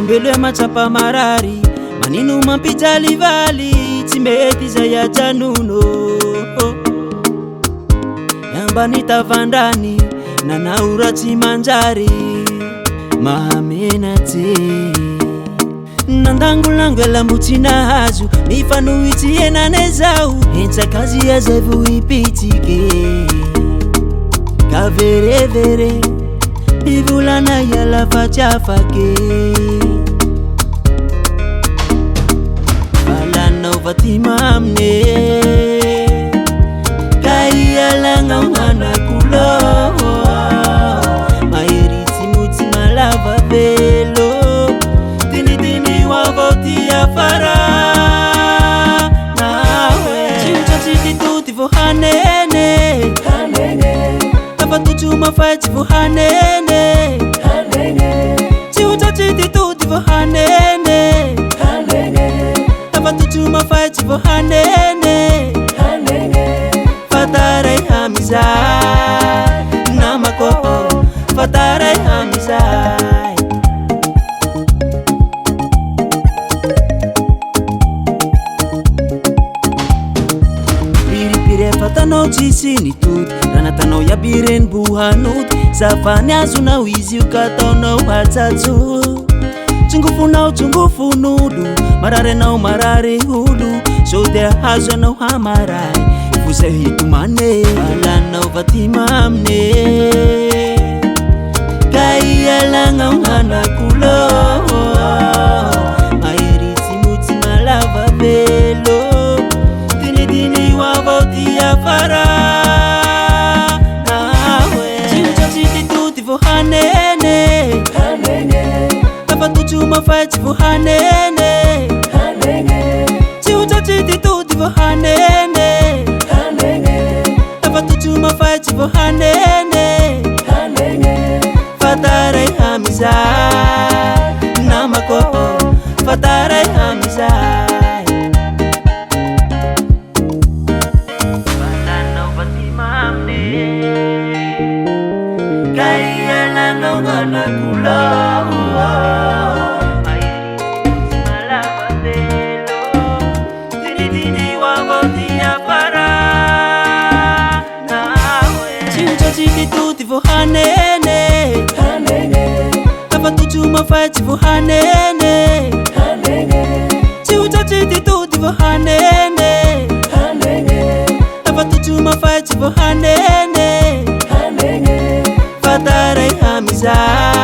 olombelo matsapa marary manino mampijalivaly tsy mety zay ajanono ambany tavandrany nanaoratsy manjary mahamenatsy nandangolangwe lambuti nahazo mifanohitsy enane zao entsakazy azay vo ipitsike kaverevere ivolana iala fa tsy afake falanao fa ty mamne ka ialagna manakulo mahiritsy motsy malava velo tinitini wavoti afara nawe chiuchachi tuti vo hanene tapatuchuma fachi vo hanene chiuchachi tuti vo hanene tapatuchuma fachi vo hanene fatarai hamizai namako fatarai hamizai piripire fatanao tsisiny tuty ranatanao yabireny bohanoty zafany azonao izy io ka ataonao hatsatso tsungufunao tsungufunolo marary anao marary olo sode hazo anao hamaray fozay hitomane alanao fa ty mamne ka ialagna manakulo mahiritsy motsy malava velo tinitini wavoti afara nawe chiuchachi tuti vo hanene tapatuchuma fachi vo hanene chiuchachi tuti vo hanene tapatuchuma fachi vo hanene fatarai hamizai namako fatarai hamizai fatanao fa ty mamne ka ialagna manakulo mahiritsy malava velo tinitini wavoti afara nawe chiuchachi tuti vo hanene tapatuchuma fachi vo hanene chiuchachi tuti vo hanene tapatuchuma fachi vo hanene fatarai hamizai